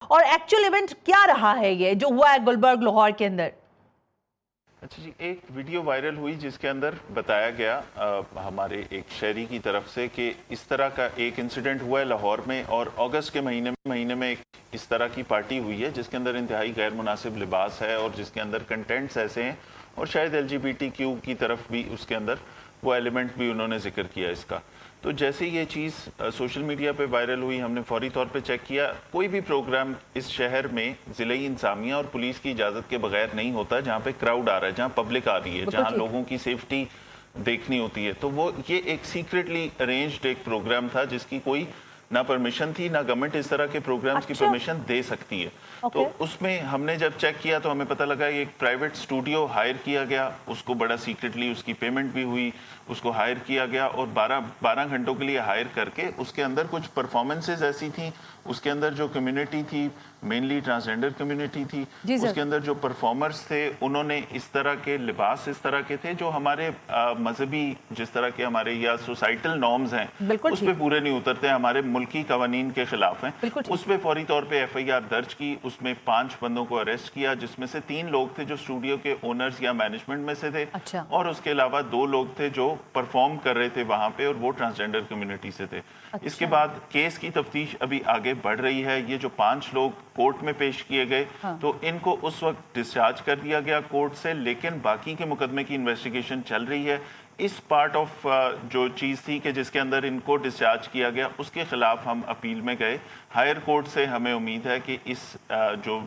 اور actual event کیا رہا ہے یہ جو ہوا ہے گلبرگ لاہور کے اندر؟ اچھا جی، ایک ویڈیو وائرل ہوئی جس کے اندر بتایا گیا ہمارے ایک شہری کی طرف سے کہ اس طرح کا ایک انسیڈنٹ ہوا ہے لاہور میں، اور اگست کے مہینے میں ایک اس طرح کی پارٹی ہوئی ہے جس کے اندر انتہائی غیر مناسب لباس ہے اور جس کے اندر کنٹینٹس ایسے ہیں، اور شاید LGBTQ کی طرف بھی اس کے اندر وہ ایلیمنٹ بھی انہوں نے ذکر کیا اس کا۔ تو جیسے یہ چیز سوشل میڈیا پہ وائرل ہوئی، ہم نے فوری طور پہ چیک کیا۔ کوئی بھی پروگرام اس شہر میں ضلعی انتظامیہ اور پولیس کی اجازت کے بغیر نہیں ہوتا جہاں پہ کراؤڈ آ رہا ہے، جہاں پبلک آ رہی ہے، جہاں لوگوں کی سیفٹی دیکھنی ہوتی ہے۔ تو وہ یہ ایک سیکریٹلی ارینجڈ ایک پروگرام تھا جس کی کوئی نہ پرمیشن تھی، نہ گورنمنٹ اس طرح کے پروگرامز کی پرمیشن دے سکتی ہے۔ تو اس میں ہم نے جب چیک کیا تو ہمیں پتہ لگا ایک پرائیویٹ اسٹوڈیو ہائر کیا گیا، اس کو بڑا سیکریٹلی اس کی پیمنٹ بھی ہوئی، اس کو ہائر کیا گیا، اور 12 گھنٹوں کے لیے ہائر کر کے اس کے اندر کچھ پرفارمنسز ایسی تھیں، اس کے اندر جو کمیونٹی تھی مینلی ٹرانسجینڈر کمیونٹی تھی، اس کے اندر جو پرفارمرز تھے انہوں نے اس طرح کے لباس اس طرح کے تھے جو ہمارے مذہبی جس طرح کے ہمارے یا سوسائٹل نارمز ہیں اس پہ پورے نہیں اترتے، ہمارے ملکی قوانین کے خلاف ہیں۔ اس پہ فوری طور پہ FIR درج کی، اس میں 5 بندوں کو اریسٹ کیا، جس میں سے 3 لوگ تھے جو اسٹوڈیو کے اونرز یا مینجمنٹ میں سے تھے، اور اس کے علاوہ 2 لوگ تھے جو پرفارم کر رہے تھے وہاں پہ اور وہ ٹرانسجینڈر کمیونٹی سے تھے۔ اس کے بعد کیس کی تفتیش ابھی آگے بڑھ رہی ہے۔ یہ جو 5 لوگ کورٹ میں پیش کیے گئے تو ان کو اس وقت ڈسچارج کر دیا گیا کورٹ سے، لیکن باقی کے مقدمے کی انویسٹیگیشن چل رہی ہے۔ اس پارٹ آف جو چیز تھی کہ جس کے اندر ان کو ڈسچارج کیا گیا اس کے خلاف ہم اپیل میں گئے ہائر کورٹ سے۔ ہمیں امید ہے کہ اس جو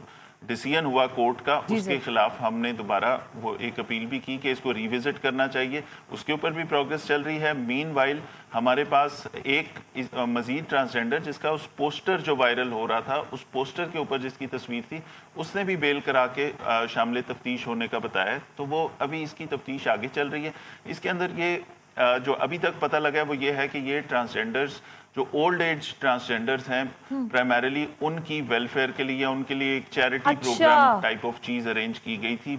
ڈیسیژن ہوا کورٹ کا اس کے خلاف ہم نے دوبارہ وہ ایک اپیل بھی کی کہ اس کو ریوزٹ کرنا چاہیے، اس کے اوپر بھی پروگریس چل رہی ہے۔ مین وائل ہمارے پاس ایک مزید ٹرانسجینڈر جس کا اس پوسٹر جو وائرل ہو رہا تھا، اس پوسٹر کے اوپر جس کی تصویر تھی، اس نے بھی بیل کرا کے شامل تفتیش ہونے کا بتایا ہے، تو وہ ابھی اس کی تفتیش آگے چل رہی ہے۔ اس کے اندر یہ جو ابھی تک پتہ لگا ہے وہ یہ ہے کہ یہ ٹرانسجینڈرز جو اولڈ ایج ٹرانسجینڈرز ہیں پرائمریلی ان کی ویلفیئر کے لیے یا ان کے لیے ایک چیریٹی پروگرام ٹائپ آف چیز ارینج کی گئی تھی۔